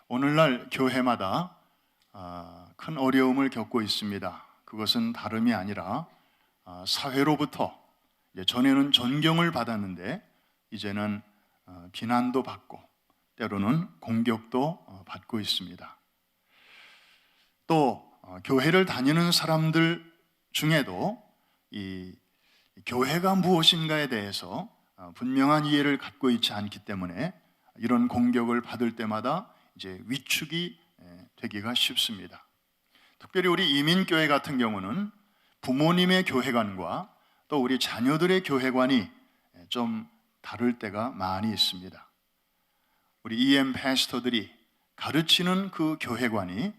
오늘날 교회마다 큰 어려움을 겪고 있습니다. 그것은 다름이 아니라 사회로부터 전에는 존경을 받았는데 이제는 비난도 받고 때로는 공격도 받고 있습니다. 또 교회를 다니는 사람들 중에도 이 교회가 무엇인가에 대해서 분명한 이해를 갖고 있지 않기 때문에 이런 공격을 받을 때마다 이제 위축이 되기가 쉽습니다. 특별히 우리 이민교회 같은 경우는 부모님의 교회관과 또 우리 자녀들의 교회관이 좀 다를 때가 많이 있습니다. 우리 EM 패스터들이 가르치는 그 교회관이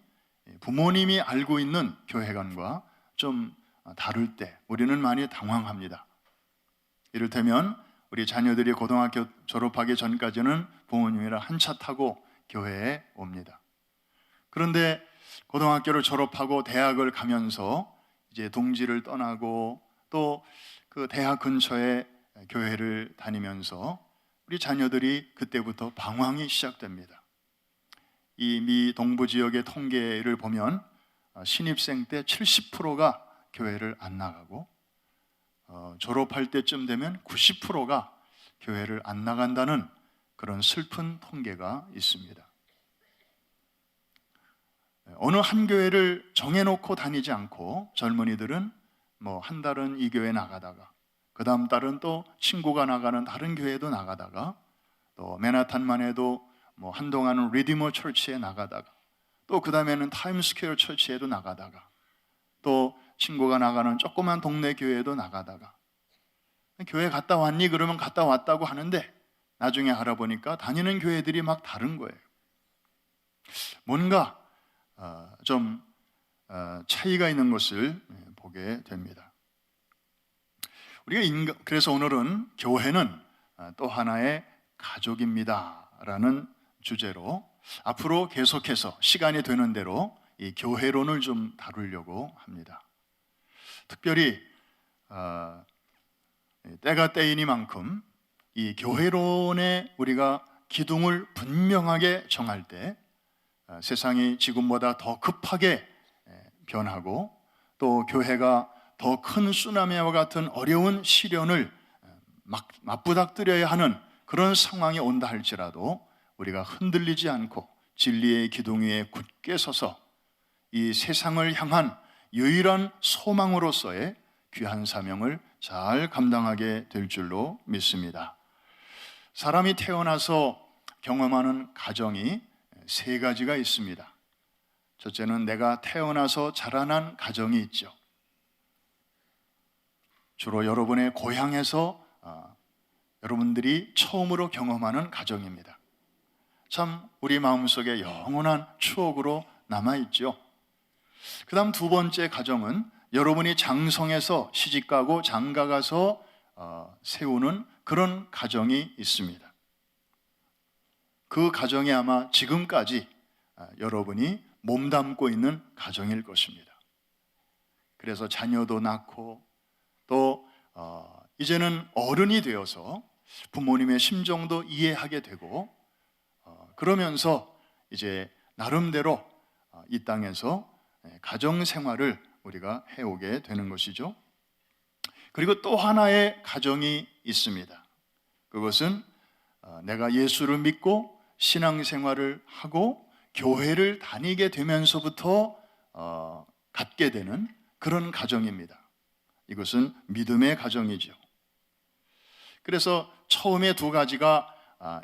부모님이 알고 있는 교회관과 좀 다를 때 우리는 많이 당황합니다. 이를테면 우리 자녀들이 고등학교 졸업하기 전까지는 부모님이랑 한 차 타고 교회에 옵니다. 그런데 고등학교를 졸업하고 대학을 가면서 이제 동지를 떠나고 또 그 대학 근처에 교회를 다니면서 우리 자녀들이 그때부터 방황이 시작됩니다. 이 미 동부 지역의 통계를 보면 신입생 때 70%가 교회를 안 나가고 졸업할 때쯤 되면 90%가 교회를 안 나간다는 그런 슬픈 통계가 있습니다. 어느 한 교회를 정해놓고 다니지 않고 젊은이들은 한 달은 이 교회 나가다가 그 다음 달은 또 친구가 나가는 다른 교회도 나가다가 또 맨하탄만 해도 한동안은 리디머 처치에 나가다가 또 그 다음에는 타임스퀘어 처치에도 나가다가 또 친구가 나가는 조그만 동네 교회에도 나가다가 교회 갔다 왔니? 그러면 갔다 왔다고 하는데 나중에 알아보니까 다니는 교회들이 막 다른 거예요. 뭔가 좀 차이가 있는 것을 보게 됩니다. 그래서 오늘은 교회는 또 하나의 가족입니다 라는 주제로 앞으로 계속해서 시간이 되는 대로 이 교회론을 좀 다루려고 합니다. 특별히 때가 때이니만큼 이 교회론에 우리가 기둥을 분명하게 정할 때 세상이 지금보다 더 급하게 변하고 또 교회가 더 큰 쓰나미와 같은 어려운 시련을 맞부닥뜨려야 하는 그런 상황이 온다 할지라도 우리가 흔들리지 않고 진리의 기둥 위에 굳게 서서 이 세상을 향한 유일한 소망으로서의 귀한 사명을 잘 감당하게 될 줄로 믿습니다. 사람이 태어나서 경험하는 가정이 세 가지가 있습니다. 첫째는 내가 태어나서 자라난 가정이 있죠. 주로 여러분의 고향에서 여러분들이 처음으로 경험하는 가정입니다. 참 우리 마음속에 영원한 추억으로 남아있죠. 그 다음 두 번째 가정은 여러분이 장성해서 시집가고 장가가서 세우는 그런 가정이 있습니다. 그 가정이 아마 지금까지 여러분이 몸담고 있는 가정일 것입니다. 그래서 자녀도 낳고 또 이제는 어른이 되어서 부모님의 심정도 이해하게 되고 그러면서 이제 나름대로 이 땅에서 가정 생활을 우리가 해오게 되는 것이죠. 그리고 또 하나의 가정이 있습니다. 그것은 내가 예수를 믿고 신앙생활을 하고 교회를 다니게 되면서부터 갖게 되는 그런 가정입니다. 이것은 믿음의 가정이죠. 그래서 처음에 두 가지가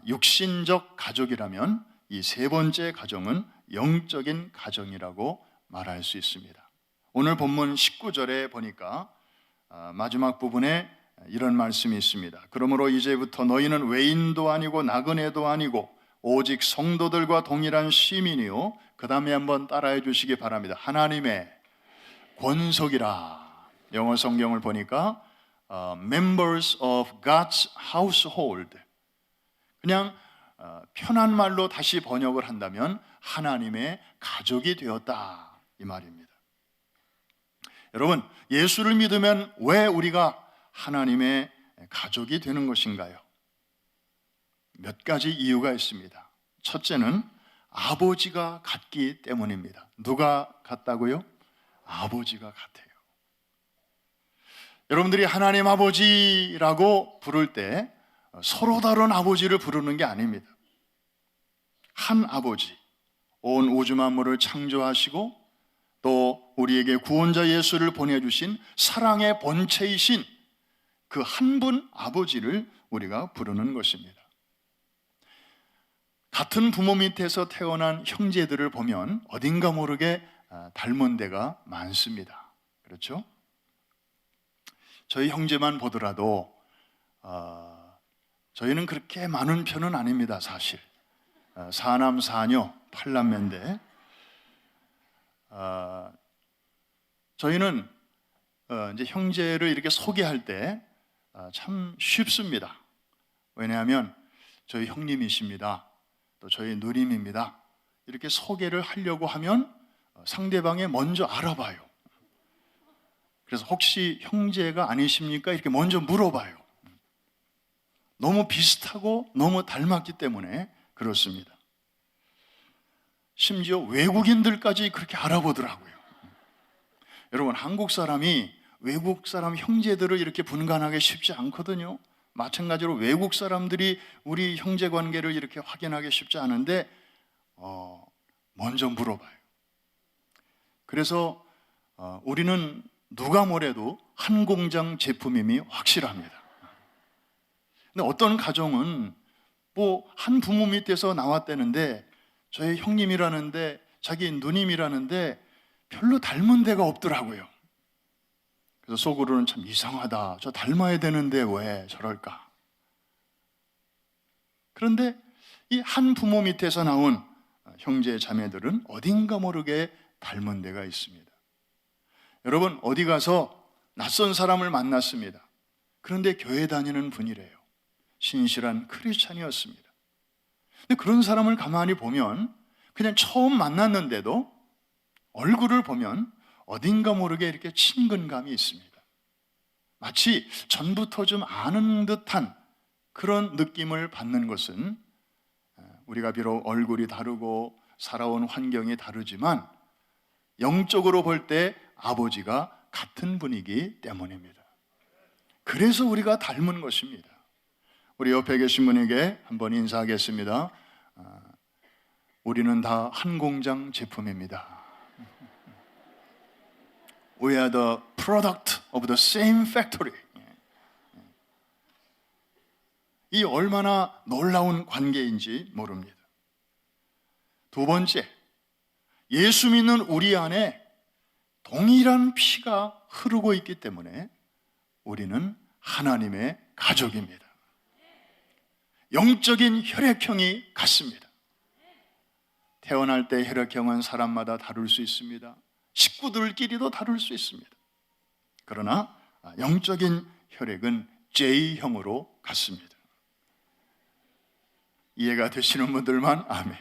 육신적 가족이라면 이 세 번째 가정은 영적인 가정이라고 말할 수 있습니다. 오늘 본문 19절에 보니까 마지막 부분에 이런 말씀이 있습니다. 그러므로 이제부터 너희는 외인도 아니고 나그네도 아니고 오직 성도들과 동일한 시민이요, 그 다음에 한번 따라해 주시기 바랍니다. 하나님의 권속이라. 영어 성경을 보니까 members of God's household. 그냥 편한 말로 다시 번역을 한다면 하나님의 가족이 되었다 이 말입니다. 여러분, 예수를 믿으면 왜 우리가 하나님의 가족이 되는 것인가요? 몇 가지 이유가 있습니다. 첫째는 아버지가 같기 때문입니다. 누가 같다고요? 아버지가 같아요. 여러분들이 하나님 아버지라고 부를 때 서로 다른 아버지를 부르는 게 아닙니다. 한 아버지, 온 우주 만물을 창조하시고 또 우리에게 구원자 예수를 보내주신 사랑의 본체이신 그 한 분 아버지를 우리가 부르는 것입니다. 같은 부모 밑에서 태어난 형제들을 보면 어딘가 모르게 닮은 데가 많습니다. 그렇죠? 저희 형제만 보더라도 저희는 그렇게 많은 편은 아닙니다. 사실 사남 사녀 8남매인데 저희는 이제 형제를 이렇게 소개할 때 참 쉽습니다. 왜냐하면 저희 형님이십니다, 또 저희 누님입니다, 이렇게 소개를 하려고 하면 상대방이 먼저 알아봐요. 그래서 혹시 형제가 아니십니까? 이렇게 먼저 물어봐요. 너무 비슷하고 너무 닮았기 때문에 그렇습니다. 심지어 외국인들까지 그렇게 알아보더라고요. 여러분, 한국 사람이 외국 사람 형제들을 이렇게 분간하기 쉽지 않거든요. 마찬가지로 외국 사람들이 우리 형제 관계를 이렇게 확인하기 쉽지 않은데 먼저 물어봐요. 그래서 우리는 누가 뭐래도 한 공장 제품임이 확실합니다. 근데 어떤 가정은 뭐 한 부모 밑에서 나왔다는데 저의 형님이라는데 자기 누님이라는데 별로 닮은 데가 없더라고요. 그래서 속으로는 참 이상하다, 저 닮아야 되는데 왜 저럴까. 그런데 이 한 부모 밑에서 나온 형제 자매들은 어딘가 모르게 닮은 데가 있습니다. 여러분, 어디 가서 낯선 사람을 만났습니다. 그런데 교회 다니는 분이래요. 신실한 크리스찬이었습니다. 근데 그런 사람을 가만히 보면 그냥 처음 만났는데도 얼굴을 보면 어딘가 모르게 이렇게 친근감이 있습니다. 마치 전부터 좀 아는 듯한 그런 느낌을 받는 것은 우리가 비록 얼굴이 다르고 살아온 환경이 다르지만 영적으로 볼 때 아버지가 같은 분이기 때문입니다. 그래서 우리가 닮은 것입니다. 우리 옆에 계신 분에게 한번 인사하겠습니다. 우리는 다 한 공장 제품입니다. We are the product of the same factory. 이 얼마나 놀라운 관계인지 모릅니다. 두 번째, 예수 믿는 우리 안에 동일한 피가 흐르고 있기 때문에 우리는 하나님의 가족입니다. 영적인 혈액형이 같습니다. 태어날 때 혈액형은 사람마다 다를 수 있습니다. 식구들끼리도 다를 수 있습니다. 그러나 영적인 혈액은 J형으로 같습니다. 이해가 되시는 분들만 아멘.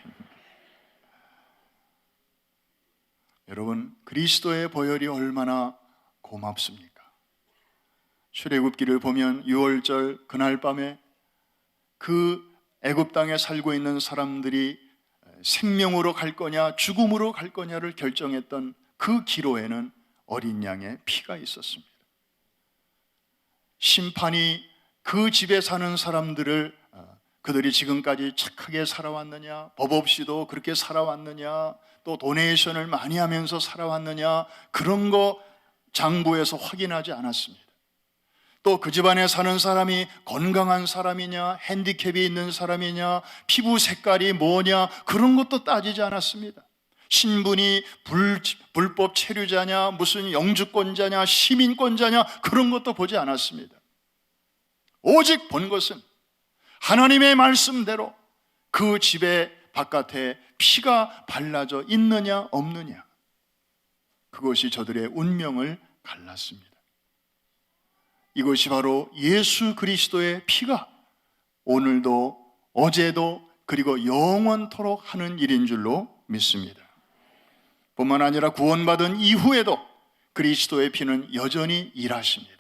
여러분, 그리스도의 보혈이 얼마나 고맙습니까? 출애굽기를 보면 6월절 그날 밤에 그 애굽 땅에 살고 있는 사람들이 생명으로 갈 거냐 죽음으로 갈 거냐를 결정했던 그 기로에는 어린 양의 피가 있었습니다. 심판이 그 집에 사는 사람들을 그들이 지금까지 착하게 살아왔느냐, 법 없이도 그렇게 살아왔느냐, 또 도네이션을 많이 하면서 살아왔느냐, 그런 거 장부에서 확인하지 않았습니다. 또 그 집안에 사는 사람이 건강한 사람이냐, 핸디캡이 있는 사람이냐, 피부 색깔이 뭐냐, 그런 것도 따지지 않았습니다. 신분이 불법 체류자냐, 무슨 영주권자냐, 시민권자냐, 그런 것도 보지 않았습니다. 오직 본 것은 하나님의 말씀대로 그 집의 바깥에 피가 발라져 있느냐 없느냐, 그것이 저들의 운명을 갈랐습니다. 이것이 바로 예수 그리스도의 피가 오늘도 어제도 그리고 영원토록 하는 일인 줄로 믿습니다. 뿐만 아니라 구원받은 이후에도 그리스도의 피는 여전히 일하십니다.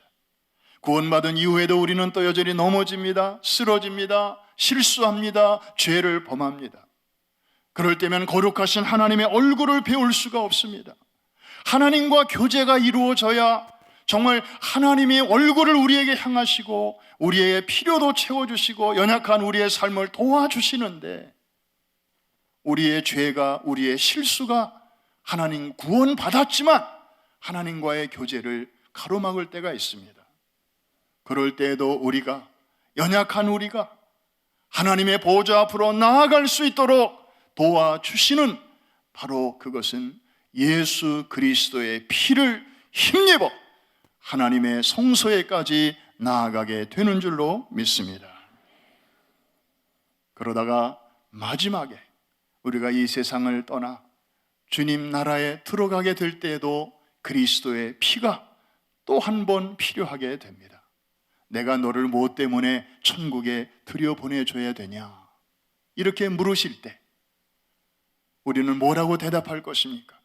구원받은 이후에도 우리는 또 여전히 넘어집니다. 쓰러집니다. 실수합니다. 죄를 범합니다. 그럴 때면 거룩하신 하나님의 얼굴을 배울 수가 없습니다. 하나님과 교제가 이루어져야 정말 하나님의 얼굴을 우리에게 향하시고 우리의 필요도 채워주시고 연약한 우리의 삶을 도와주시는데, 우리의 죄가, 우리의 실수가 하나님 구원받았지만 하나님과의 교제를 가로막을 때가 있습니다. 그럴 때에도 우리가, 연약한 우리가 하나님의 보좌 앞으로 나아갈 수 있도록 도와주시는, 바로 그것은 예수 그리스도의 피를 힘입어 하나님의 성소에까지 나아가게 되는 줄로 믿습니다. 그러다가 마지막에 우리가 이 세상을 떠나 주님 나라에 들어가게 될 때에도 그리스도의 피가 또 한 번 필요하게 됩니다. 내가 너를 무엇 때문에 천국에 들여보내줘야 되냐, 이렇게 물으실 때 우리는 뭐라고 대답할 것입니까?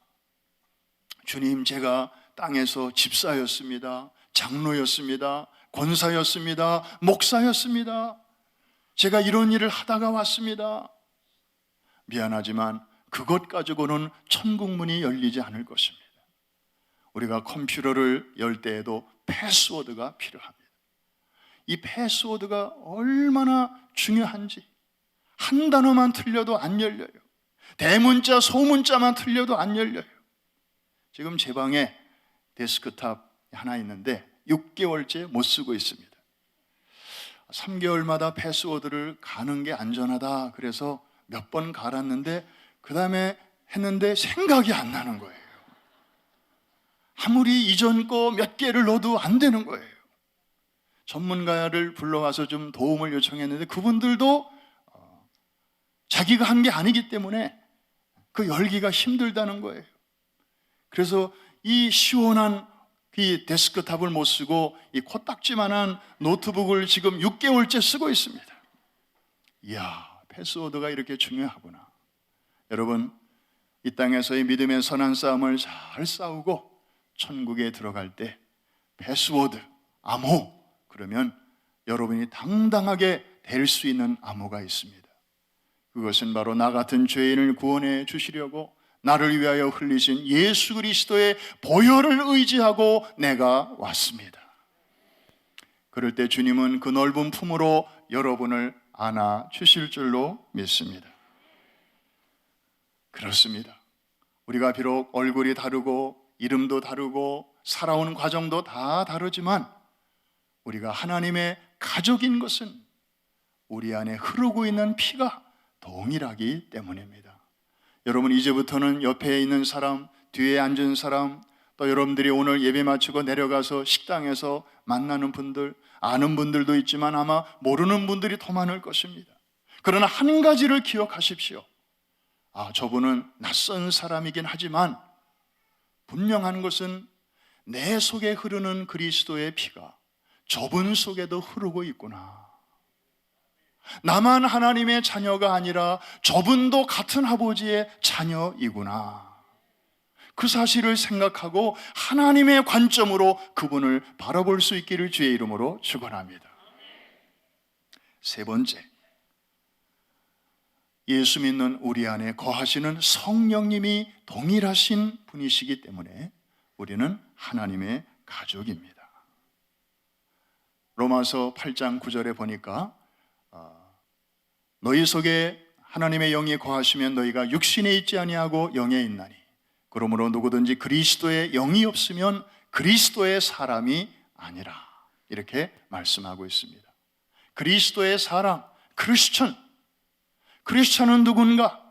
주님, 제가 땅에서 집사였습니다, 장로였습니다, 권사였습니다, 목사였습니다. 제가 이런 일을 하다가 왔습니다. 미안하지만 그것 가지고는 천국 문이 열리지 않을 것입니다. 우리가 컴퓨터를 열 때에도 패스워드가 필요합니다. 이 패스워드가 얼마나 중요한지, 한 단어만 틀려도 안 열려요. 대문자, 소문자만 틀려도 안 열려요. 지금 제 방에 데스크탑 하나 있는데 6개월째 못 쓰고 있습니다. 3개월마다 패스워드를 가는 게 안전하다 그래서 몇 번 갈았는데 그 다음에 했는데 생각이 안 나는 거예요. 아무리 이전 거 몇 개를 넣어도 안 되는 거예요. 전문가를 불러와서 좀 도움을 요청했는데 그분들도 자기가 한 게 아니기 때문에 그 열기가 힘들다는 거예요. 그래서 이 시원한 이 데스크탑을 못 쓰고 이 코딱지만한 노트북을 지금 6개월째 쓰고 있습니다. 이야, 패스워드가 이렇게 중요하구나. 여러분, 이 땅에서의 믿음의 선한 싸움을 잘 싸우고 천국에 들어갈 때 패스워드, 암호, 그러면 여러분이 당당하게 될 수 있는 암호가 있습니다. 그것은 바로 나 같은 죄인을 구원해 주시려고 나를 위하여 흘리신 예수 그리스도의 보혈을 의지하고 내가 왔습니다. 그럴 때 주님은 그 넓은 품으로 여러분을 안아 주실 줄로 믿습니다. 그렇습니다. 우리가 비록 얼굴이 다르고 이름도 다르고 살아온 과정도 다 다르지만 우리가 하나님의 가족인 것은 우리 안에 흐르고 있는 피가 동일하기 때문입니다. 여러분, 이제부터는 옆에 있는 사람, 뒤에 앉은 사람, 또 여러분들이 오늘 예배 마치고 내려가서 식당에서 만나는 분들, 아는 분들도 있지만 아마 모르는 분들이 더 많을 것입니다. 그러나 한 가지를 기억하십시오. 저분은 낯선 사람이긴 하지만 분명한 것은 내 속에 흐르는 그리스도의 피가 저분 속에도 흐르고 있구나. 나만 하나님의 자녀가 아니라 저분도 같은 아버지의 자녀이구나. 그 사실을 생각하고 하나님의 관점으로 그분을 바라볼 수 있기를 주의 이름으로 축원합니다. 세 번째, 예수 믿는 우리 안에 거하시는 성령님이 동일하신 분이시기 때문에 우리는 하나님의 가족입니다. 로마서 8장 9절에 보니까 너희 속에 하나님의 영이 거하시면 너희가 육신에 있지 아니하고 영에 있나니 그러므로 누구든지 그리스도의 영이 없으면 그리스도의 사람이 아니라, 이렇게 말씀하고 있습니다. 그리스도의 사람, 크리스천은 누군가?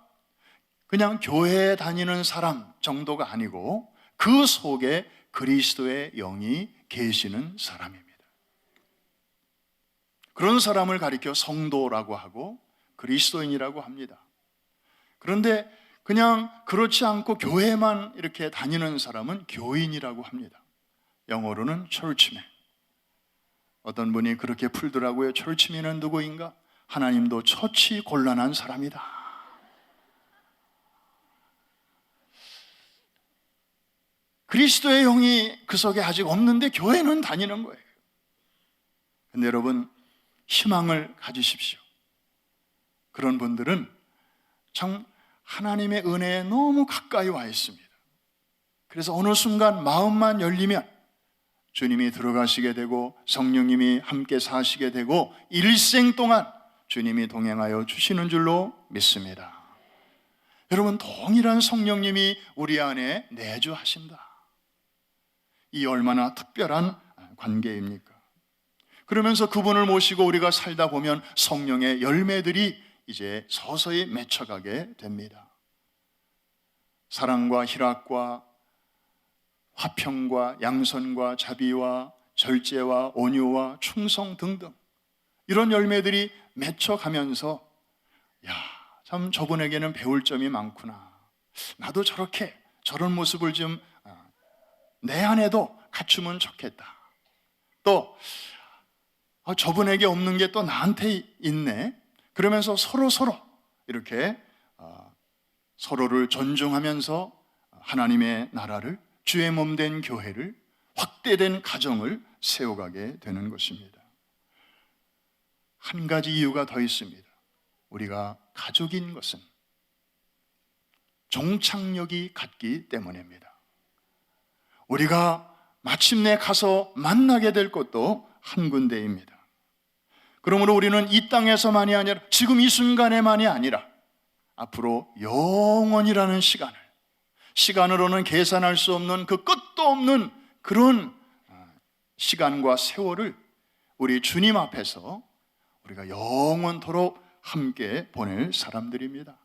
그냥 교회에 다니는 사람 정도가 아니고 그 속에 그리스도의 영이 계시는 사람입니다. 그런 사람을 가리켜 성도라고 하고 그리스도인이라고 합니다. 그런데 그냥 그렇지 않고 교회만 이렇게 다니는 사람은 교인이라고 합니다. 영어로는 churchman. 어떤 분이 그렇게 풀더라고요. churchman은 누구인가? 하나님도 처치 곤란한 사람이다. 그리스도의 영이 그 속에 아직 없는데 교회는 다니는 거예요. 근데 여러분, 희망을 가지십시오. 그런 분들은 참 하나님의 은혜에 너무 가까이 와 있습니다. 그래서 어느 순간 마음만 열리면 주님이 들어가시게 되고 성령님이 함께 사시게 되고 일생 동안 주님이 동행하여 주시는 줄로 믿습니다. 여러분, 동일한 성령님이 우리 안에 내주하신다. 이 얼마나 특별한 관계입니까? 그러면서 그분을 모시고 우리가 살다 보면 성령의 열매들이 이제 서서히 맺혀가게 됩니다. 사랑과 희락과 화평과 양선과 자비와 절제와 온유와 충성 등등 이런 열매들이 맺혀가면서 참 저분에게는 배울 점이 많구나, 나도 저런 모습을 좀 내 안에도 갖추면 좋겠다, 또 저분에게 없는 게 또 나한테 있네, 그러면서 서로 이렇게 서로를 존중하면서 하나님의 나라를, 주의 몸 된 교회를, 확대된 가정을 세워가게 되는 것입니다. 한 가지 이유가 더 있습니다. 우리가 가족인 것은 종착역이 같기 때문입니다. 우리가 마침내 가서 만나게 될 곳도 한 군데입니다. 그러므로 우리는 이 땅에서만이 아니라 지금 이 순간에만이 아니라 앞으로 영원이라는 시간으로는 계산할 수 없는 그 끝도 없는 그런 시간과 세월을 우리 주님 앞에서 우리가 영원토록 함께 보낼 사람들입니다.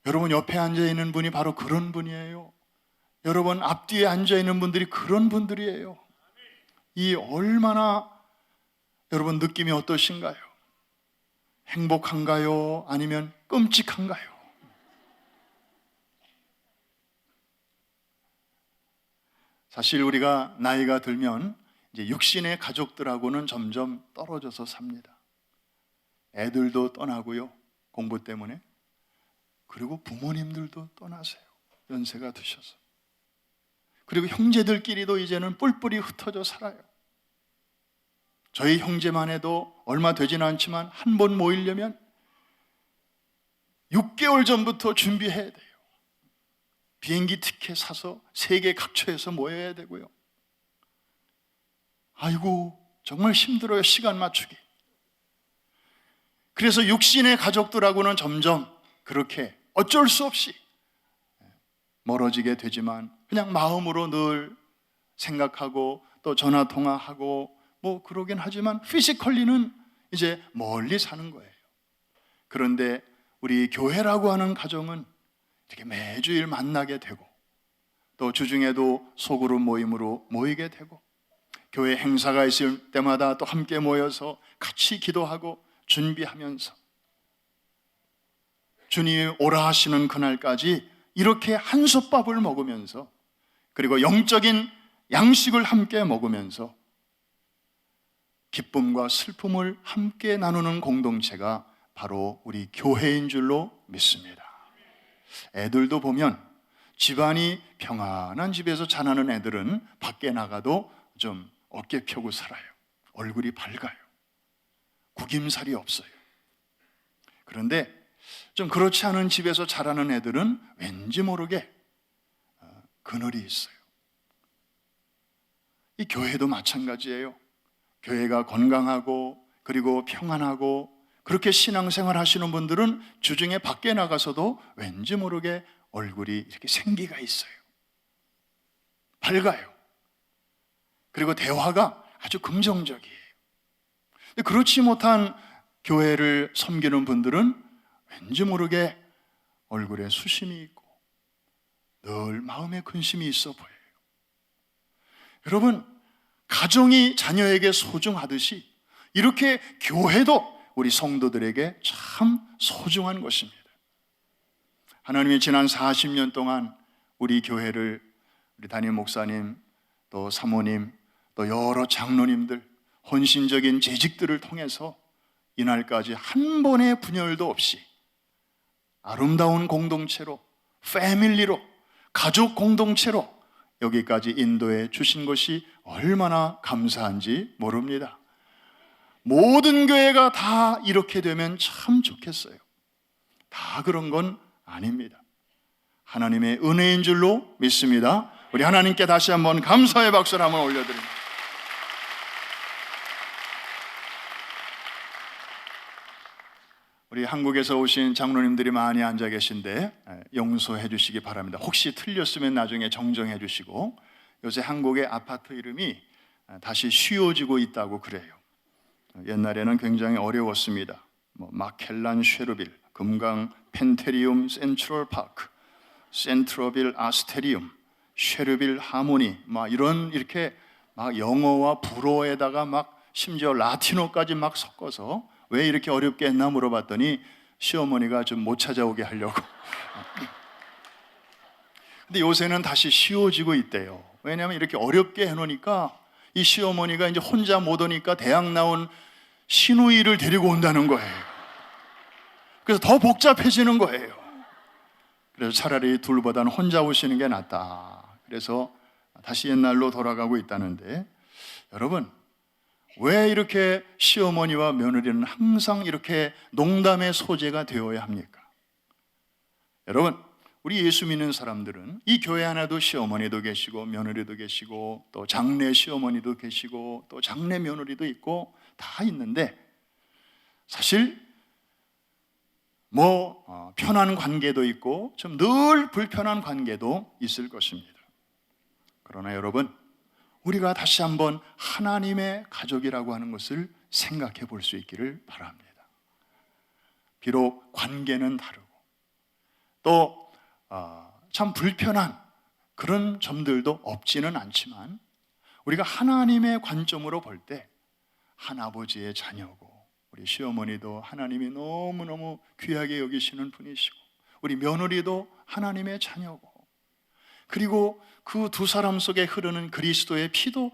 여러분 옆에 앉아있는 분이 바로 그런 분이에요. 여러분 앞뒤에 앉아있는 분들이 그런 분들이에요. 이 얼마나 여러분 느낌이 어떠신가요? 행복한가요? 아니면 끔찍한가요? 사실 우리가 나이가 들면 이제 육신의 가족들하고는 점점 떨어져서 삽니다. 애들도 떠나고요, 공부 때문에. 그리고 부모님들도 떠나세요, 연세가 드셔서. 그리고 형제들끼리도 이제는 뿔뿔이 흩어져 살아요. 저희 형제만 해도 얼마 되지는 않지만 한 번 모이려면 6개월 전부터 준비해야 돼요. 비행기 티켓 사서 세계 각처에서 모여야 되고요. 아이고 정말 힘들어요, 시간 맞추기. 그래서 육신의 가족들하고는 점점 그렇게 어쩔 수 없이 멀어지게 되지만 그냥 마음으로 늘 생각하고 또 전화통화하고 뭐 그러긴 하지만 피지컬리는 이제 멀리 사는 거예요. 그런데 우리 교회라고 하는 가정은 이렇게 매주일 만나게 되고 또 주중에도 소그룹 모임으로 모이게 되고 교회 행사가 있을 때마다 또 함께 모여서 같이 기도하고 준비하면서 주님이 오라 하시는 그날까지 이렇게 한솥밥을 먹으면서 그리고 영적인 양식을 함께 먹으면서 기쁨과 슬픔을 함께 나누는 공동체가 바로 우리 교회인 줄로 믿습니다. 애들도 보면 집안이 평안한 집에서 자라는 애들은 밖에 나가도 좀 어깨 펴고 살아요. 얼굴이 밝아요. 구김살이 없어요. 그런데 좀 그렇지 않은 집에서 자라는 애들은 왠지 모르게 그늘이 있어요. 이 교회도 마찬가지예요. 교회가 건강하고 그리고 평안하고 그렇게 신앙생활 하시는 분들은 주중에 밖에 나가서도 왠지 모르게 얼굴이 이렇게 생기가 있어요. 밝아요. 그리고 대화가 아주 긍정적이에요. 근데 그렇지 못한 교회를 섬기는 분들은 왠지 모르게 얼굴에 수심이 있고 늘 마음에 근심이 있어 보여요. 여러분, 가정이 자녀에게 소중하듯이 이렇게 교회도 우리 성도들에게 참 소중한 것입니다. 하나님이 지난 40년 동안 우리 교회를 우리 담임 목사님 또 사모님 또 여러 장로님들 헌신적인 재직들을 통해서 이날까지 한 번의 분열도 없이 아름다운 공동체로, 패밀리로, 가족 공동체로 여기까지 인도해 주신 것이 얼마나 감사한지 모릅니다. 모든 교회가 다 이렇게 되면 참 좋겠어요. 다 그런 건 아닙니다. 하나님의 은혜인 줄로 믿습니다. 우리 하나님께 다시 한번 감사의 박수를 한번 올려드립니다. 우리 한국에서 오신 장로님들이 많이 앉아 계신데 용서해 주시기 바랍니다. 혹시 틀렸으면 나중에 정정해 주시고, 요새 한국의 아파트 이름이 다시 쉬워지고 있다고 그래요. 옛날에는 굉장히 어려웠습니다. 마켈란 쉐르빌, 금강 펜테리움 센트럴 파크, 센트러빌 아스테리움, 쉐르빌 하모니, 이렇게 영어와 불어에다가 심지어 라틴어까지 섞어서 왜 이렇게 어렵게 했나 물어봤더니 시어머니가 좀 못 찾아오게 하려고. 근데 요새는 다시 쉬워지고 있대요. 왜냐하면 이렇게 어렵게 해놓으니까 이 시어머니가 이제 혼자 못 오니까 대학 나온 시누이를 데리고 온다는 거예요. 그래서 더 복잡해지는 거예요. 그래서 차라리 둘보다는 혼자 오시는 게 낫다. 그래서 다시 옛날로 돌아가고 있다는데, 여러분, 왜 이렇게 시어머니와 며느리는 항상 이렇게 농담의 소재가 되어야 합니까? 여러분, 우리 예수 믿는 사람들은 이 교회 안에도 시어머니도 계시고 며느리도 계시고 또 장내 시어머니도 계시고 또 장내 며느리도 있고 다 있는데, 사실 편한 관계도 있고 좀 늘 불편한 관계도 있을 것입니다. 그러나 여러분, 우리가 다시 한번 하나님의 가족이라고 하는 것을 생각해 볼 수 있기를 바랍니다. 비록 관계는 다르고 또 참 불편한 그런 점들도 없지는 않지만, 우리가 하나님의 관점으로 볼 때 한 아버지의 자녀고, 우리 시어머니도 하나님이 너무너무 귀하게 여기시는 분이시고, 우리 며느리도 하나님의 자녀고, 그리고 그 두 사람 속에 흐르는 그리스도의 피도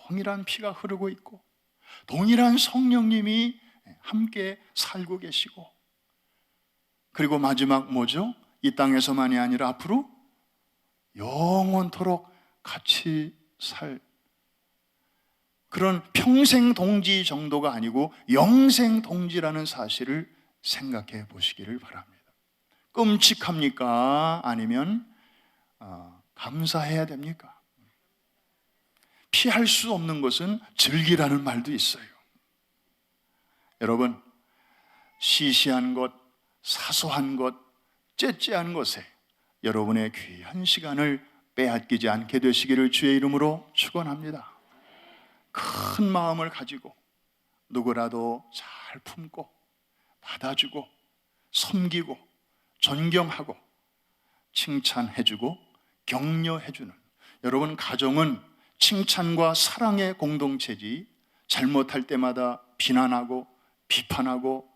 동일한 피가 흐르고 있고, 동일한 성령님이 함께 살고 계시고, 그리고 마지막 뭐죠? 이 땅에서만이 아니라 앞으로 영원토록 같이 살 그런 평생 동지 정도가 아니고 영생 동지라는 사실을 생각해 보시기를 바랍니다. 끔찍합니까? 아니면 감사해야 됩니까? 피할 수 없는 것은 즐기라는 말도 있어요. 여러분, 시시한 것, 사소한 것, 째째한 것에 여러분의 귀한 시간을 빼앗기지 않게 되시기를 주의 이름으로 축원합니다. 큰 마음을 가지고 누구라도 잘 품고 받아주고 섬기고 존경하고 칭찬해주고 격려해주는, 여러분, 가정은 칭찬과 사랑의 공동체지 잘못할 때마다 비난하고 비판하고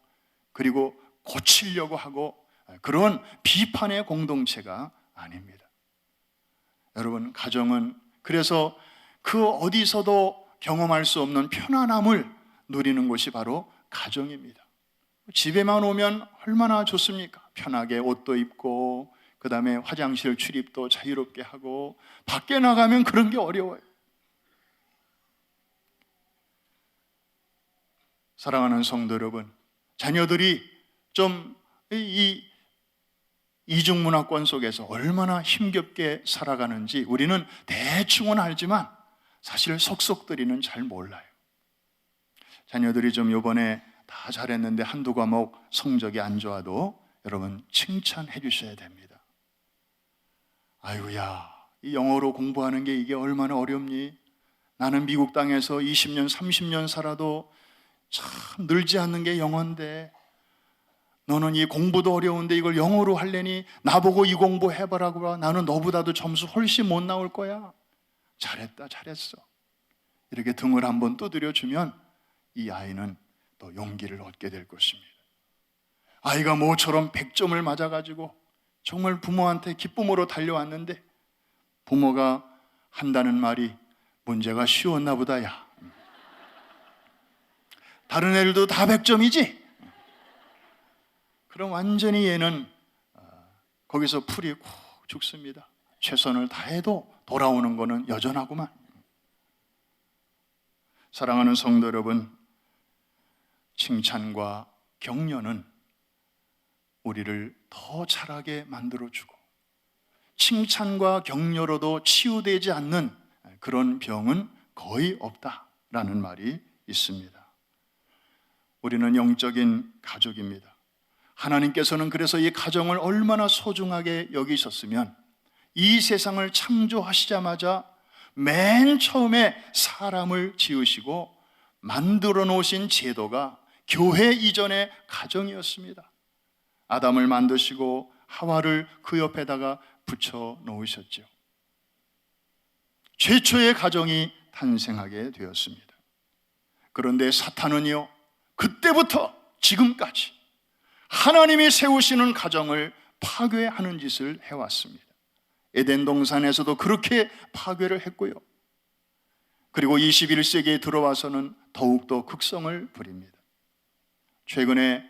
그리고 고치려고 하고 그런 비판의 공동체가 아닙니다. 여러분, 가정은 그래서 그 어디서도 경험할 수 없는 편안함을 누리는 곳이 바로 가정입니다. 집에만 오면 얼마나 좋습니까? 편하게 옷도 입고 그 다음에 화장실 출입도 자유롭게 하고, 밖에 나가면 그런 게 어려워요. 사랑하는 성도 여러분, 자녀들이 좀 이 이중문화권 속에서 얼마나 힘겹게 살아가는지 우리는 대충은 알지만 사실 속속들이는 잘 몰라요. 자녀들이 좀 이번에 다 잘했는데 한두 과목 성적이 안 좋아도 여러분 칭찬해 주셔야 됩니다. 아이고야, 이 영어로 공부하는 게 이게 얼마나 어렵니? 나는 미국 땅에서 20년, 30년 살아도 참 늘지 않는 게 영어인데 너는 이 공부도 어려운데 이걸 영어로 하려니 나보고 이 공부 해보라고. 나는 너보다도 점수 훨씬 못 나올 거야. 잘했다, 잘했어. 이렇게 등을 한번 두드려주면 이 아이는 또 용기를 얻게 될 것입니다. 아이가 모처럼 100점을 맞아가지고 정말 부모한테 기쁨으로 달려왔는데 부모가 한다는 말이 문제가 쉬웠나 보다. 야, 다른 애들도 다 100점이지? 그럼 완전히 얘는 거기서 풀이 콕 죽습니다. 최선을 다해도 돌아오는 거는 여전하구만. 사랑하는 성도 여러분, 칭찬과 격려는 우리를 더 자라게 만들어주고 칭찬과 격려로도 치유되지 않는 그런 병은 거의 없다라는 말이 있습니다. 우리는 영적인 가족입니다. 하나님께서는 그래서 이 가정을 얼마나 소중하게 여기셨으면 이 세상을 창조하시자마자 맨 처음에 사람을 지으시고 만들어 놓으신 제도가 교회 이전의 가정이었습니다. 아담을 만드시고 하와를 그 옆에다가 붙여 놓으셨죠. 최초의 가정이 탄생하게 되었습니다. 그런데 사탄은요, 그때부터 지금까지 하나님이 세우시는 가정을 파괴하는 짓을 해왔습니다. 에덴 동산에서도 그렇게 파괴를 했고요. 그리고 21세기에 들어와서는 더욱더 극성을 부립니다. 최근에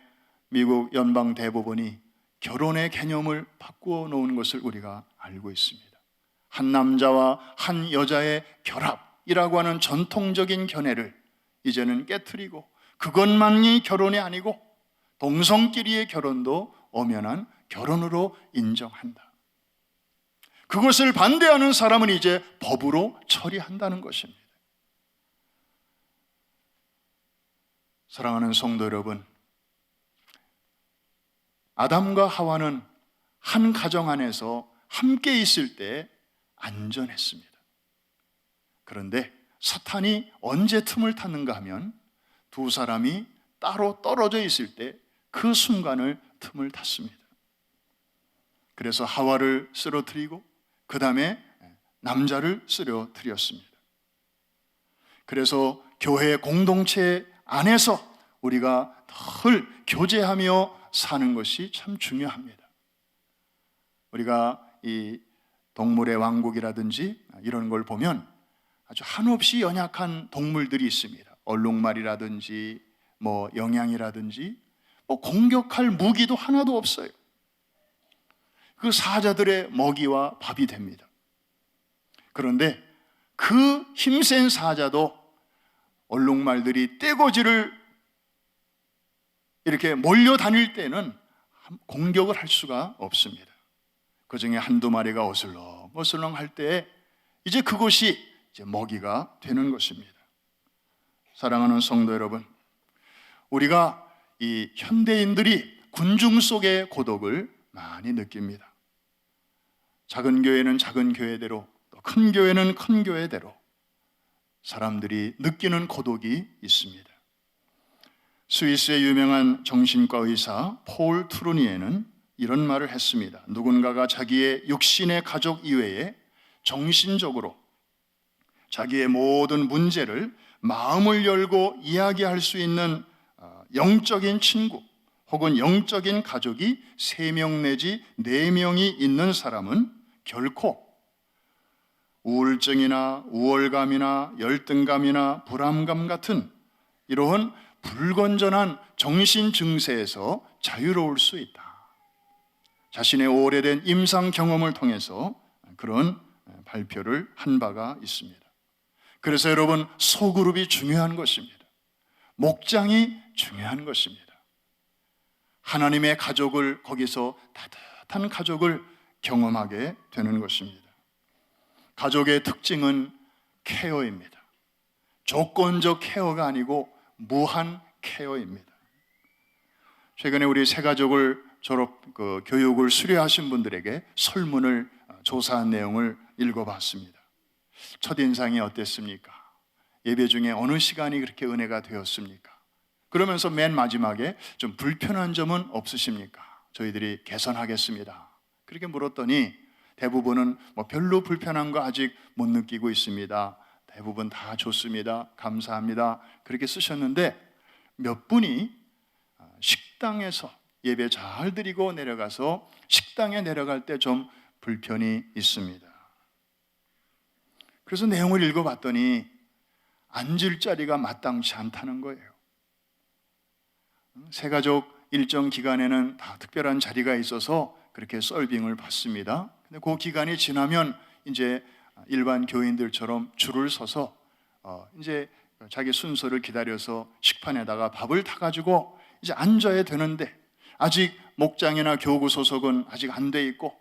미국 연방 대법원이 결혼의 개념을 바꾸어 놓은 것을 우리가 알고 있습니다. 한 남자와 한 여자의 결합이라고 하는 전통적인 견해를 이제는 깨트리고 그것만이 결혼이 아니고 동성끼리의 결혼도 엄연한 결혼으로 인정한다. 그것을 반대하는 사람은 이제 법으로 처리한다는 것입니다. 사랑하는 성도 여러분, 아담과 하와는 한 가정 안에서 함께 있을 때 안전했습니다. 그런데 사탄이 언제 틈을 탔는가 하면 두 사람이 따로 떨어져 있을 때 그 순간을 틈을 탔습니다. 그래서 하와를 쓰러뜨리고 그 다음에 남자를 쓰러뜨렸습니다. 그래서 교회 공동체 안에서 우리가 늘 교제하며 사는 것이 참 중요합니다. 우리가 이 동물의 왕국이라든지 이런 걸 보면 아주 한없이 연약한 동물들이 있습니다. 얼룩말이라든지 영양이라든지 공격할 무기도 하나도 없어요. 그 사자들의 먹이와 밥이 됩니다. 그런데 그 힘센 사자도 얼룩말들이 떼거지를 이렇게 몰려다닐 때는 공격을 할 수가 없습니다. 그 중에 한두 마리가 어슬렁어슬렁 할 때 이제 그것이 이제 먹이가 되는 것입니다. 사랑하는 성도 여러분, 우리가 이 현대인들이 군중 속의 고독을 많이 느낍니다. 작은 교회는 작은 교회대로, 또 큰 교회는 큰 교회대로 사람들이 느끼는 고독이 있습니다. 스위스의 유명한 정신과 의사 폴 트루니에는 이런 말을 했습니다. 누군가가 자기의 육신의 가족 이외에 정신적으로 자기의 모든 문제를 마음을 열고 이야기할 수 있는 영적인 친구 혹은 영적인 가족이 3명 내지 4명이 있는 사람은 결코 우울증이나 우월감이나 열등감이나 불안감 같은 이러한 불건전한 정신 증세에서 자유로울 수 있다. 자신의 오래된 임상 경험을 통해서 그런 발표를 한 바가 있습니다. 그래서 여러분, 소그룹이 중요한 것입니다. 목장이 중요한 것입니다. 하나님의 가족을, 거기서 따뜻한 가족을 경험하게 되는 것입니다. 가족의 특징은 케어입니다. 조건적 케어가 아니고 무한 케어입니다. 최근에 우리 새가족을 교육을 수료하신 분들에게 설문을 조사한 내용을 읽어봤습니다. 첫인상이 어땠습니까? 예배 중에 어느 시간이 그렇게 은혜가 되었습니까? 그러면서 맨 마지막에 좀 불편한 점은 없으십니까? 저희들이 개선하겠습니다. 그렇게 물었더니 대부분은 별로 불편한 거 아직 못 느끼고 있습니다. 대부분 다 좋습니다. 감사합니다. 그렇게 쓰셨는데 몇 분이 식당에서 예배 잘 드리고 내려가서 식당에 내려갈 때 좀 불편이 있습니다. 그래서 내용을 읽어봤더니 앉을 자리가 마땅치 않다는 거예요. 새가족 일정 기간에는 다 특별한 자리가 있어서 그렇게 서빙을 받습니다. 근데 그 기간이 지나면 이제 일반 교인들처럼 줄을 서서 이제 자기 순서를 기다려서 식판에다가 밥을 타가지고 이제 앉아야 되는데 아직 목장이나 교구 소속은 아직 안 돼 있고,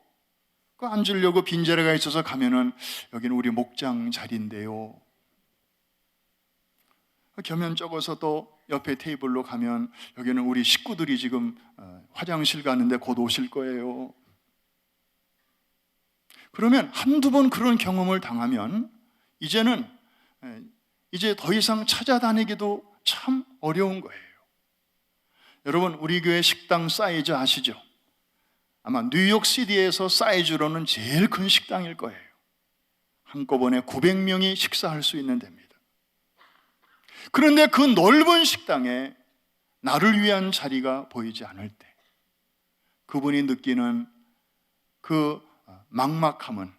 그 앉으려고 빈자리가 있어서 가면은 여기는 우리 목장 자리인데요. 겸연 적어서 또 옆에 테이블로 가면 여기는 우리 식구들이 지금 화장실 가는데 곧 오실 거예요. 그러면 한두 번 그런 경험을 당하면 이제는 이제 더 이상 찾아다니기도 참 어려운 거예요. 여러분, 우리 교회 식당 사이즈 아시죠? 아마 뉴욕시티에서 사이즈로는 제일 큰 식당일 거예요. 한꺼번에 900명이 식사할 수 있는 데입니다. 그런데 그 넓은 식당에 나를 위한 자리가 보이지 않을 때 그분이 느끼는 그 막막함은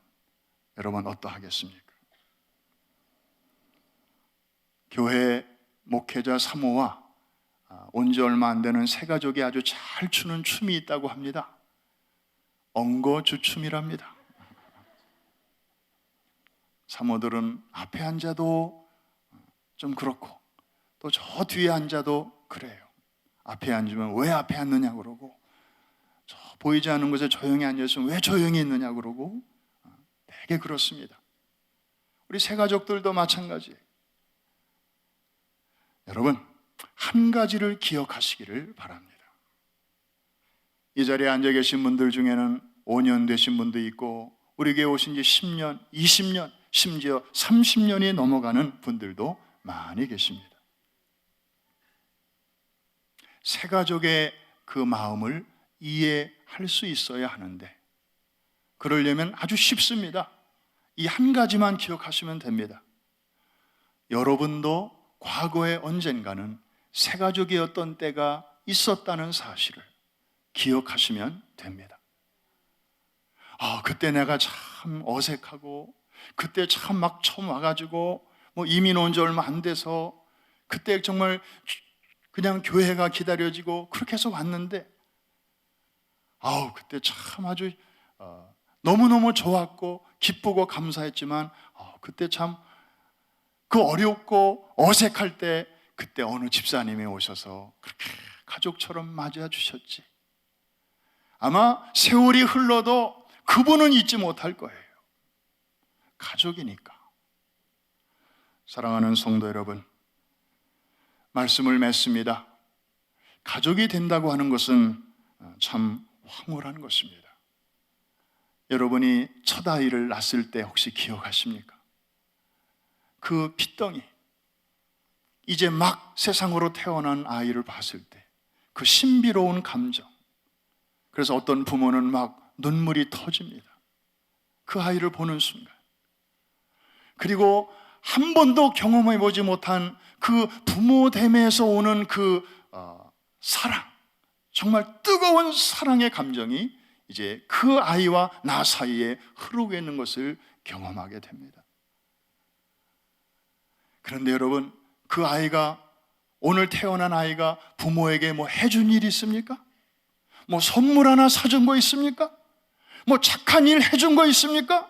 여러분 어떠하겠습니까? 교회 목회자 3호와 온 지 얼마 안 되는 세 가족이 아주 잘 추는 춤이 있다고 합니다. 엉거주춤이랍니다. 사모들은 앞에 앉아도 좀 그렇고 또 저 뒤에 앉아도 그래요. 앞에 앉으면 왜 앞에 앉느냐 그러고, 저 보이지 않는 곳에 조용히 앉아있으면 왜 조용히 있느냐 그러고, 되게 그렇습니다. 우리 세 가족들도 마찬가지예요. 여러분, 한 가지를 기억하시기를 바랍니다. 이 자리에 앉아 계신 분들 중에는 5년 되신 분도 있고, 우리 교회 오신 지 10년, 20년, 심지어 30년이 넘어가는 분들도 많이 계십니다. 세 가족의 그 마음을 이해할 수 있어야 하는데, 그러려면 아주 쉽습니다. 이 한 가지만 기억하시면 됩니다. 여러분도 과거에 언젠가는 세 가족이었던 때가 있었다는 사실을 기억하시면 됩니다. 그때 내가 참 어색하고, 그때 참 막 처음 와가지고 이민 온 지 얼마 안 돼서 그때 정말 그냥 교회가 기다려지고 그렇게 해서 왔는데, 그때 참 아주 너무너무 좋았고 기쁘고 감사했지만, 그때 참 그 어렵고 어색할 때 그때 어느 집사님이 오셔서 그렇게 가족처럼 맞아 주셨지. 아마 세월이 흘러도 그분은 잊지 못할 거예요. 가족이니까. 사랑하는 성도 여러분, 말씀을 맺습니다. 가족이 된다고 하는 것은 참 황홀한 것입니다. 여러분이 첫 아이를 낳았을 때 혹시 기억하십니까? 그 핏덩이, 이제 막 세상으로 태어난 아이를 봤을 때 그 신비로운 감정, 그래서 어떤 부모는 막 눈물이 터집니다. 그 아이를 보는 순간. 그리고 한 번도 경험해 보지 못한 그 부모됨에서 오는 그 사랑, 정말 뜨거운 사랑의 감정이 이제 그 아이와 나 사이에 흐르고 있는 것을 경험하게 됩니다. 그런데 여러분, 그 아이가, 오늘 태어난 아이가 부모에게 해준 일이 있습니까? 선물 하나 사준 거 있습니까? 착한 일 해준 거 있습니까?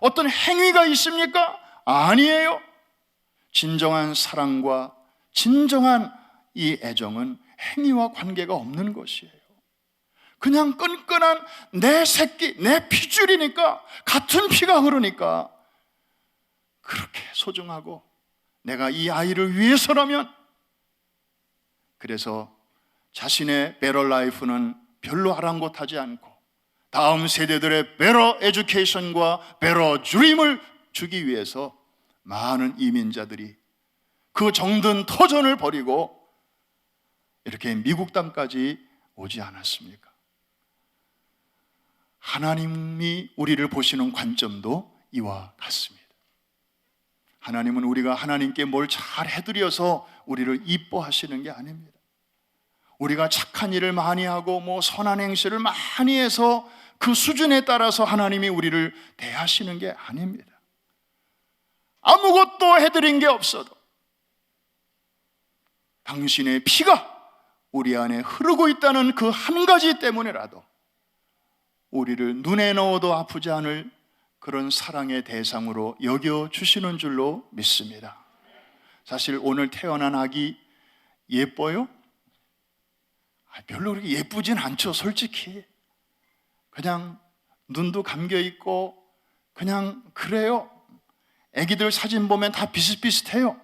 어떤 행위가 있습니까? 아니에요. 진정한 사랑과 진정한 이 애정은 행위와 관계가 없는 것이에요. 그냥 끈끈한 내 새끼, 내 피줄이니까, 같은 피가 흐르니까 그렇게 소중하고, 내가 이 아이를 위해서라면, 그래서 자신의 베러 라이프는 별로 아랑곳하지 않고 다음 세대들의 베러 에듀케이션과 베러 드림을 주기 위해서 많은 이민자들이 그 정든 터전을 버리고 이렇게 미국 땅까지 오지 않았습니까? 하나님이 우리를 보시는 관점도 이와 같습니다. 하나님은 우리가 하나님께 뭘 잘 해드려서 우리를 이뻐하시는 게 아닙니다. 우리가 착한 일을 많이 하고 선한 행실을 많이 해서 그 수준에 따라서 하나님이 우리를 대하시는 게 아닙니다. 아무것도 해드린 게 없어도 당신의 피가 우리 안에 흐르고 있다는 그 한 가지 때문에라도 우리를 눈에 넣어도 아프지 않을 그런 사랑의 대상으로 여겨주시는 줄로 믿습니다. 사실 오늘 태어난 아기 예뻐요? 별로 그렇게 예쁘진 않죠, 솔직히. 그냥 눈도 감겨 있고 그냥 그래요. 애기들 사진 보면 다 비슷비슷해요.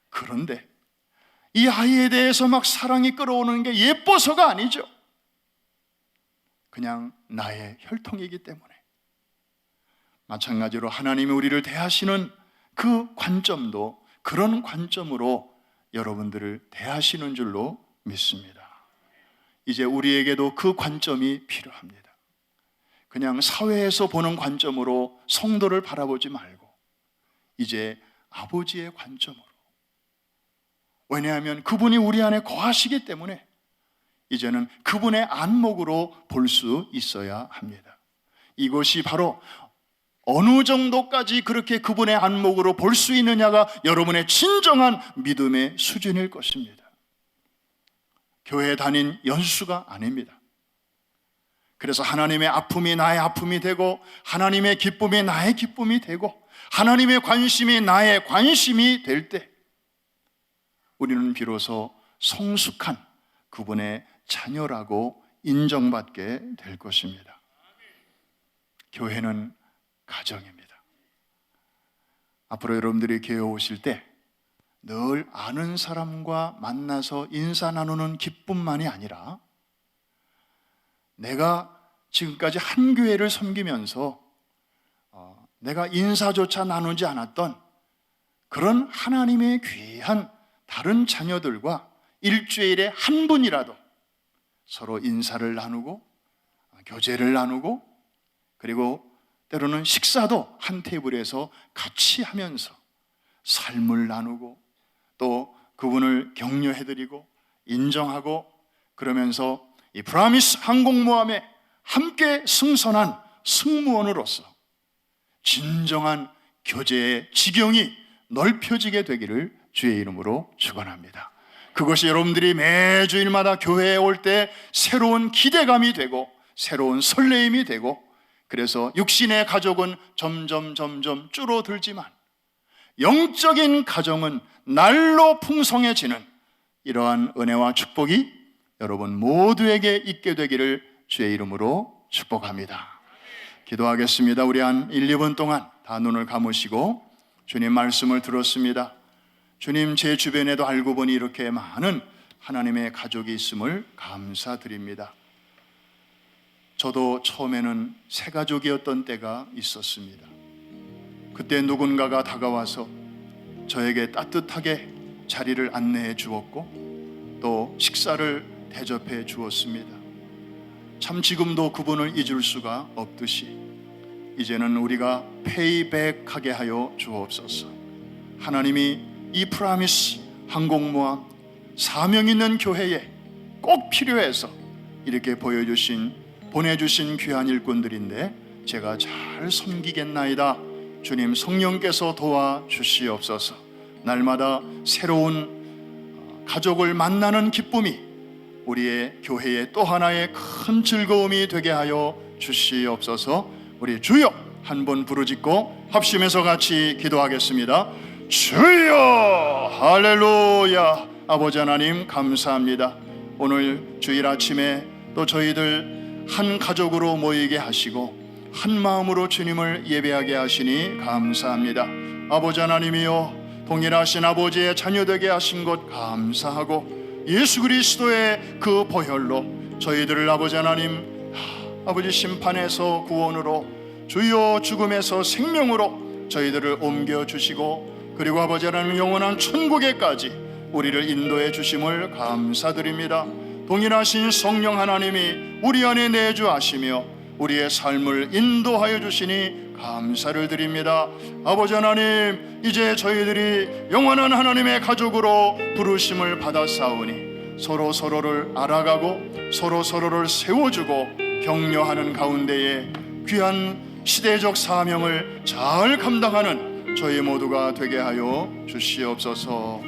그런데 이 아이에 대해서 막 사랑이 끌어오는 게 예뻐서가 아니죠. 그냥 나의 혈통이기 때문에. 마찬가지로 하나님이 우리를 대하시는 그 관점도 그런 관점으로 여러분들을 대하시는 줄로 믿습니다. 이제 우리에게도 그 관점이 필요합니다. 그냥 사회에서 보는 관점으로 성도를 바라보지 말고 이제 아버지의 관점으로, 왜냐하면 그분이 우리 안에 거하시기 때문에 이제는 그분의 안목으로 볼 수 있어야 합니다. 이것이 바로 어느 정도까지 그렇게 그분의 안목으로 볼 수 있느냐가 여러분의 진정한 믿음의 수준일 것입니다. 교회 다닌 연수가 아닙니다. 그래서 하나님의 아픔이 나의 아픔이 되고 하나님의 기쁨이 나의 기쁨이 되고 하나님의 관심이 나의 관심이 될 때 우리는 비로소 성숙한 그분의 자녀라고 인정받게 될 것입니다. 교회는 가정입니다. 앞으로 여러분들이 교회 오실 때 늘 아는 사람과 만나서 인사 나누는 기쁨만이 아니라 내가 지금까지 한 교회를 섬기면서 내가 인사조차 나누지 않았던 그런 하나님의 귀한 다른 자녀들과 일주일에 한 분이라도 서로 인사를 나누고 교제를 나누고 그리고 때로는 식사도 한 테이블에서 같이 하면서 삶을 나누고 또 그분을 격려해드리고 인정하고 그러면서 이 프라미스 항공모함에 함께 승선한 승무원으로서 진정한 교제의 지경이 넓혀지게 되기를 주의 이름으로 축원합니다. 그것이 여러분들이 매주일마다 교회에 올 때 새로운 기대감이 되고 새로운 설레임이 되고 그래서 육신의 가족은 점점 줄어들지만 영적인 가정은 날로 풍성해지는 이러한 은혜와 축복이 여러분 모두에게 있게 되기를 주의 이름으로 축복합니다. 기도하겠습니다. 우리 한 1, 2분 동안 다 눈을 감으시고 주님 말씀을 들었습니다. 주님, 제 주변에도 알고 보니 이렇게 많은 하나님의 가족이 있음을 감사드립니다. 저도 처음에는 새 가족이었던 때가 있었습니다. 그때 누군가가 다가와서 저에게 따뜻하게 자리를 안내해 주었고 또 식사를 대접해 주었습니다. 참 지금도 그분을 잊을 수가 없듯이 이제는 우리가 페이백하게 하여 주옵소서. 하나님이 이 프라미스 항공모함 사명 있는 교회에 꼭 필요해서 이렇게 보내주신 귀한 일꾼들인데 제가 잘 섬기겠나이다. 주님 성령께서 도와주시옵소서. 날마다 새로운 가족을 만나는 기쁨이 우리의 교회의 또 하나의 큰 즐거움이 되게 하여 주시옵소서. 우리 주여 한 번 부르짖고 합심해서 같이 기도하겠습니다. 주여, 할렐루야. 아버지 하나님 감사합니다. 오늘 주일 아침에 또 저희들 한 가족으로 모이게 하시고 한 마음으로 주님을 예배하게 하시니 감사합니다. 아버지 하나님이여, 동일하신 아버지의 자녀되게 하신 것 감사하고 예수 그리스도의 그 보혈로 저희들을 아버지 하나님 아버지 심판에서 구원으로 주여 죽음에서 생명으로 저희들을 옮겨주시고 그리고 아버지 하나님 영원한 천국에까지 우리를 인도해 주심을 감사드립니다. 동일하신 성령 하나님이 우리 안에 내주하시며 우리의 삶을 인도하여 주시니 감사를 드립니다. 아버지 하나님, 이제 저희들이 영원한 하나님의 가족으로 부르심을 받았사오니 서로를 알아가고 서로를 세워주고 격려하는 가운데에 귀한 시대적 사명을 잘 감당하는 저희 모두가 되게 하여 주시옵소서.